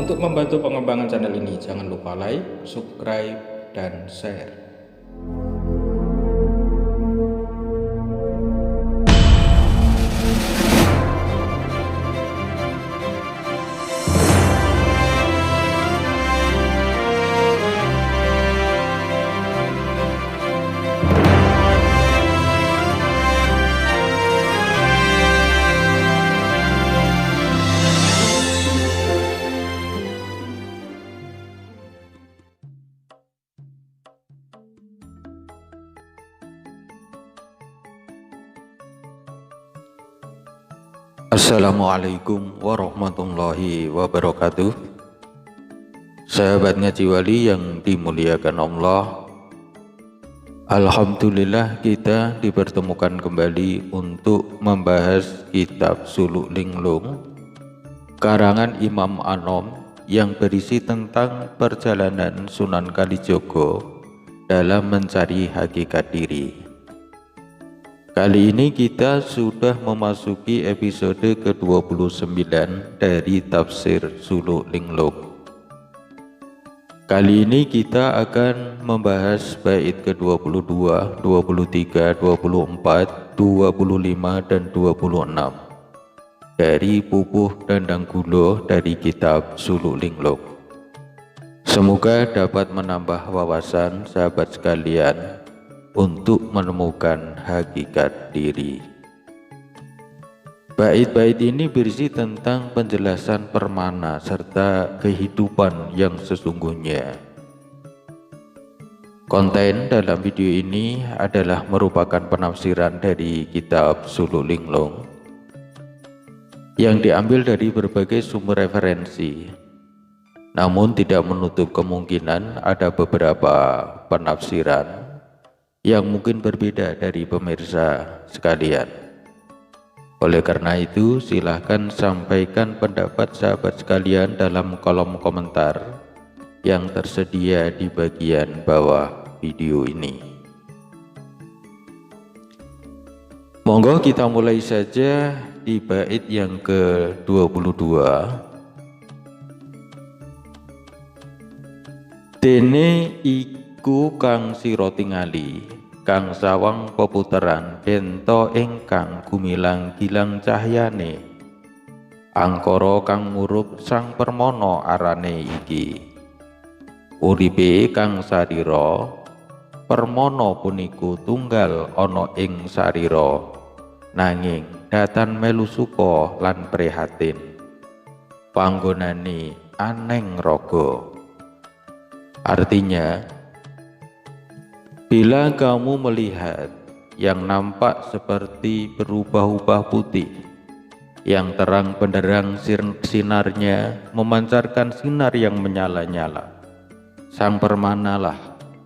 Untuk membantu pengembangan channel ini, jangan lupa like, subscribe, dan share. Assalamualaikum warahmatullahi wabarakatuh. Sahabat Ngaji Wali yang dimuliakan Allah, alhamdulillah kita dipertemukan kembali untuk membahas kitab Suluk Linglung karangan Imam Anom yang berisi tentang perjalanan Sunan Kalijogo dalam mencari hakikat diri. Kali ini kita sudah memasuki episode ke-29 dari tafsir Suluk Linglung. Kali ini kita akan membahas bait ke-22, 23, 24, 25, dan 26 dari Pupuh Dandang Gulo dari kitab Suluk Linglung. Semoga dapat menambah wawasan sahabat sekalian untuk menemukan hakikat diri. Bait-bait ini berisi tentang penjelasan permana serta kehidupan yang sesungguhnya. Konten dalam video ini adalah merupakan penafsiran dari kitab Suluk Linglung yang diambil dari berbagai sumber referensi, namun tidak menutup kemungkinan ada beberapa penafsiran yang mungkin berbeda dari pemirsa sekalian. Oleh karena itu, silahkan sampaikan pendapat sahabat sekalian dalam kolom komentar yang tersedia di bagian bawah video ini. Monggo kita mulai saja di bait yang ke-22. Dene iku kang sira tingali, kang sawang peputeran ento ingkang gumilang gilang cahyane, angkara kang murup sang permana arane iki. Uripe kang sarira, permana puniku tunggal ana ing sarira, nanging datan melu suka lan prihatin, panggonane aneng raga. Artinya, bila kamu melihat yang nampak seperti berubah-ubah putih, yang terang benderang sinarnya memancarkan sinar yang menyala-nyala, sang permanalah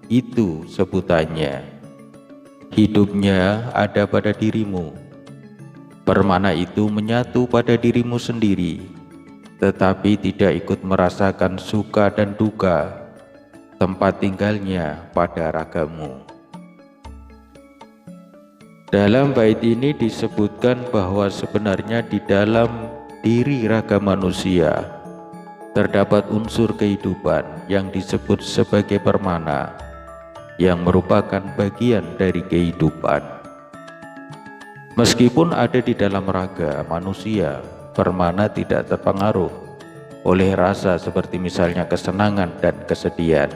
itu sebutannya. Hidupnya ada pada dirimu. Permana itu menyatu pada dirimu sendiri, tetapi tidak ikut merasakan suka dan duka tempat tinggalnya pada ragamu. Dalam bait ini disebutkan bahwa sebenarnya di dalam diri raga manusia terdapat unsur kehidupan yang disebut sebagai permana, yang merupakan bagian dari kehidupan. Meskipun ada di dalam raga manusia, permana tidak terpengaruh oleh rasa seperti misalnya kesenangan dan kesedihan,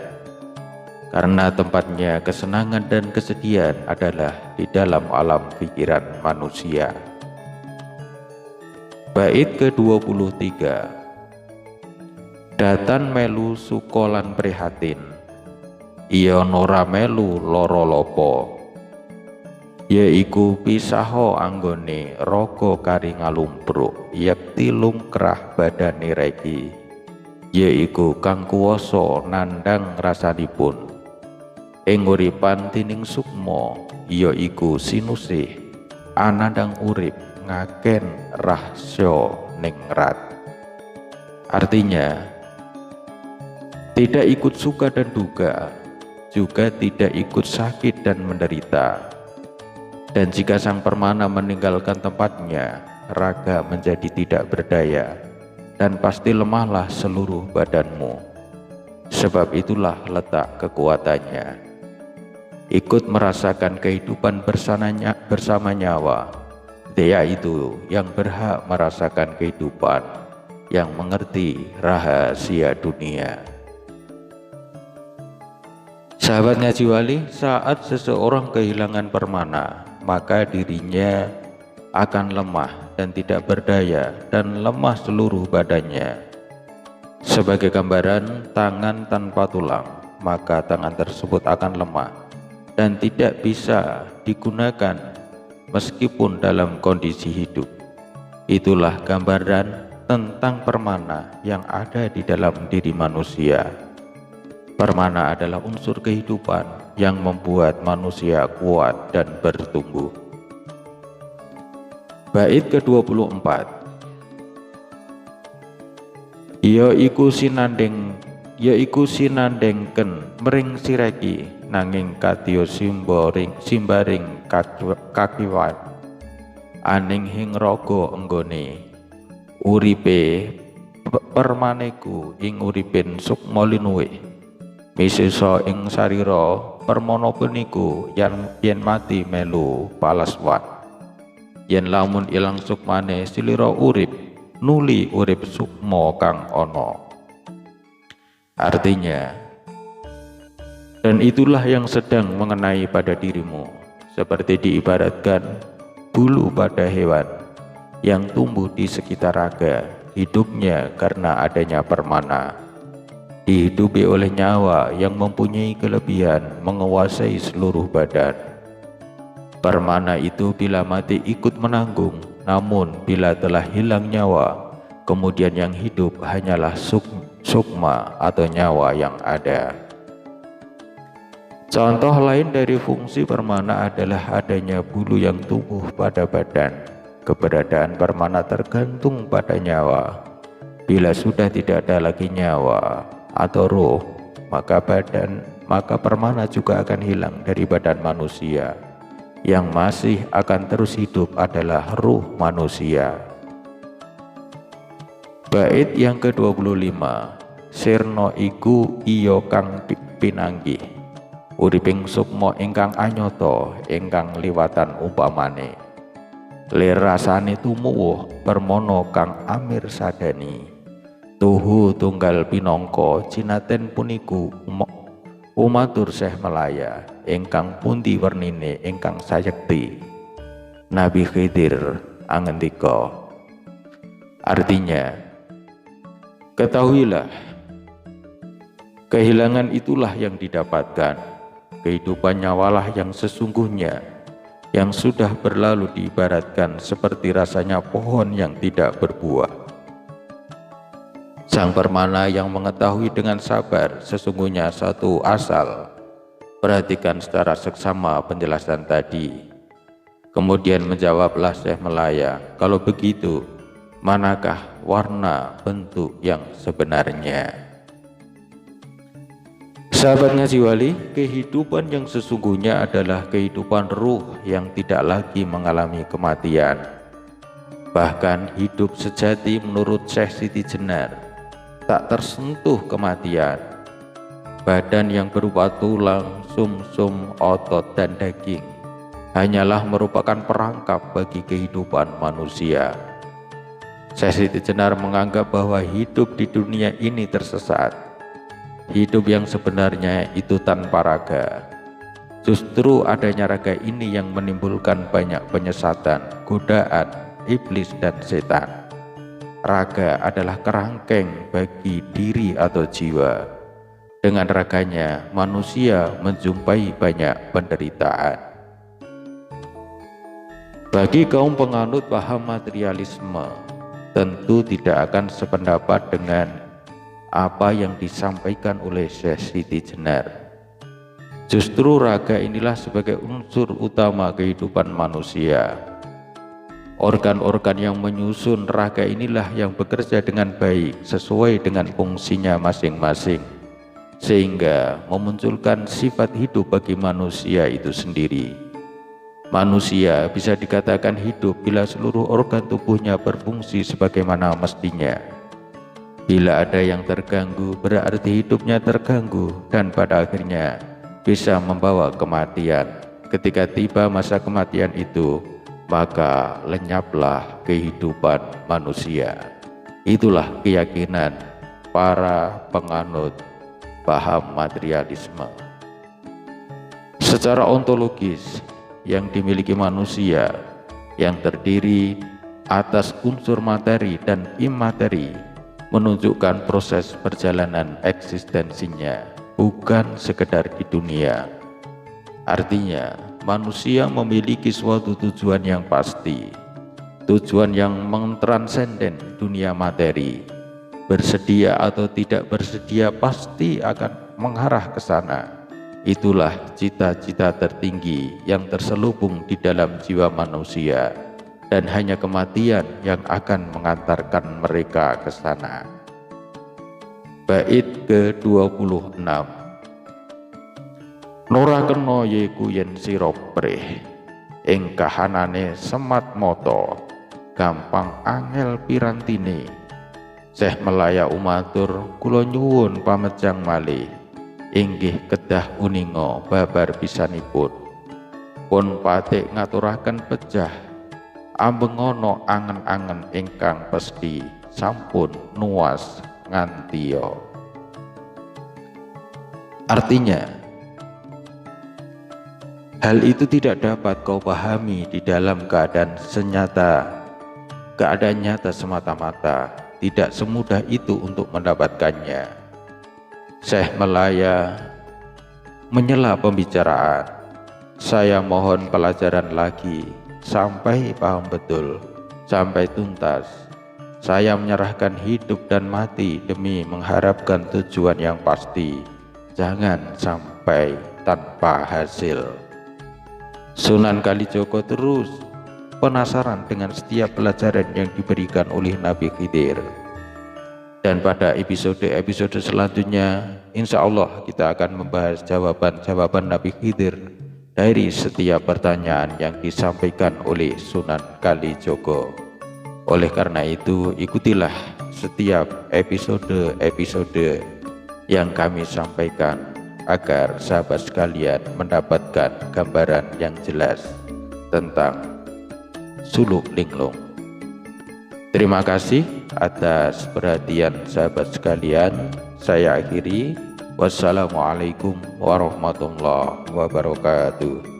karena tempatnya kesenangan dan kesedihan adalah di dalam alam pikiran manusia. Bait ke-23. Datan melu sukolan prihatin, iya nora melu loro lopo, yaiku pisaho anggone raga kari ngalumpruk, yekti lumkrah badane reki, yaiku kang kuwasa nandhang rasanipun ing uripan tining sukma, yaiku sinusih anandang urip ngaken rahsya ningrat. Artinya, tidak ikut suka dan duka, juga tidak ikut sakit dan menderita. Dan jika sang permana meninggalkan tempatnya, raga menjadi tidak berdaya, dan pasti lemahlah seluruh badanmu. Sebab itulah letak kekuatannya. Ikut merasakan kehidupan bersama nyawa. Dia itu yang berhak merasakan kehidupan, yang mengerti rahasia dunia. Sahabat Ngaji Wali, saat seseorang kehilangan permana, maka dirinya akan lemah dan tidak berdaya, dan lemah seluruh badannya. Sebagai gambaran tangan tanpa tulang, maka tangan tersebut akan lemah dan tidak bisa digunakan meskipun dalam kondisi hidup. Itulah gambaran tentang permana yang ada di dalam diri manusia. Permana adalah unsur kehidupan yang membuat manusia kuat dan bertumbuh. Bait ke-24. Ya iku sinandengken mring sireki nanging kadya simbaring kakiwan aning hing raga enggone uripe permaneku ing uripin sukma linuwih misesa ing sarira permana peniku yen mati melu palaswan yen lamun ilang sukmane silira urip nuli urip sukma kang ana. Artinya, dan itulah yang sedang mengenai pada dirimu, seperti diibaratkan bulu pada hewan yang tumbuh di sekitar raga, hidupnya karena adanya permana, dihidupi oleh nyawa yang mempunyai kelebihan menguasai seluruh badan. Permana itu bila mati ikut menanggung, namun bila telah hilang nyawa, kemudian yang hidup hanyalah sukma atau nyawa yang ada. Contoh lain dari fungsi permana adalah adanya bulu yang tumbuh pada badan. Keberadaan permana tergantung pada nyawa. Bila sudah tidak ada lagi nyawa atau roh, maka permana juga akan hilang dari badan manusia. Yang masih akan terus hidup adalah ruh manusia. Bait yang ke-25. Sirna iku iya kang pinanggih uriping sukma ingkang anyata ingkang liwatan upamane lir rasane tumuwuh permana kang amir sadani tuhu tunggal pinangka cinaten puniku umatur Syekh Melaya ingkang pundi wernine ingkang sayekti. Nabi Khidir angendika. Artinya, ketahuilah, kehilangan itulah yang didapatkan. Kehidupan nyawalah yang sesungguhnya, yang sudah berlalu diibaratkan seperti rasanya pohon yang tidak berbuah. Sang permana yang mengetahui dengan sabar sesungguhnya satu asal. Perhatikan secara seksama penjelasan tadi. Kemudian menjawablah Syekh Melaya, kalau begitu, manakah warna bentuk yang sebenarnya? Sahabat Ngaji Wali, kehidupan yang sesungguhnya adalah kehidupan ruh yang tidak lagi mengalami kematian. Bahkan hidup sejati menurut Syekh Siti Jenar tak tersentuh kematian. Badan yang berupa tulang, sumsum, otot, dan daging hanyalah merupakan perangkap bagi kehidupan manusia. Syekh Siti Jenar menganggap bahwa hidup di dunia ini tersesat. Hidup yang sebenarnya itu tanpa raga. Justru adanya raga ini yang menimbulkan banyak penyesatan, godaan, iblis, dan setan. Raga adalah kerangkeng bagi diri atau jiwa. Dengan raganya, manusia menjumpai banyak penderitaan. Bagi kaum penganut paham materialisme, tentu tidak akan sependapat dengan apa yang disampaikan oleh Syekh Siti Jenar. Justru raga inilah sebagai unsur utama kehidupan manusia. Organ-organ yang menyusun raga inilah yang bekerja dengan baik sesuai dengan fungsinya masing-masing, sehingga memunculkan sifat hidup bagi manusia itu sendiri. Manusia bisa dikatakan hidup bila seluruh organ tubuhnya berfungsi sebagaimana mestinya. Bila ada yang terganggu, berarti hidupnya terganggu dan pada akhirnya bisa membawa kematian. Ketika tiba masa kematian itu, maka lenyaplah kehidupan manusia. Itulah keyakinan para penganut paham materialisme. Secara ontologis, yang dimiliki manusia yang terdiri atas unsur materi dan imateri menunjukkan proses perjalanan eksistensinya, bukan sekedar di dunia. Artinya, manusia memiliki suatu tujuan yang pasti, tujuan yang mentransenden dunia materi. Bersedia atau tidak bersedia pasti akan mengarah ke sana. Itulah cita-cita tertinggi yang terselubung di dalam jiwa manusia, dan hanya kematian yang akan mengantarkan mereka ke sana. Bait ke-26. Nora kena yeku yen sira prih, ing kahanane semat moto, gampang angel pirantine. Syekh Melaya umatur, kula nyuwun pamejang malih, inggih kedah uninga babar pisanipun. Pun patik ngaturaken pejah, ambengono angen-angen ingkang pesti, sampun nuas ngantiya. Artinya, hal itu tidak dapat kau pahami di dalam keadaan nyata semata-mata. Tidak semudah itu untuk mendapatkannya. Syekh Melaya menyela pembicaraan. Saya mohon pelajaran lagi sampai paham betul, sampai tuntas. Saya menyerahkan hidup dan mati demi mengharapkan tujuan yang pasti. Jangan sampai tanpa hasil. Sunan Kalijogo terus penasaran dengan setiap pelajaran yang diberikan oleh Nabi Khidir. Dan pada episode selanjutnya, insya Allah kita akan membahas jawaban-jawaban Nabi Khidir dari setiap pertanyaan yang disampaikan oleh Sunan Kalijogo. Oleh karena itu, ikutilah setiap episode yang kami sampaikan agar sahabat sekalian mendapatkan gambaran yang jelas tentang Suluk Linglung. Terima kasih atas perhatian sahabat sekalian. Saya akhiri. Wassalamualaikum warahmatullahi wabarakatuh.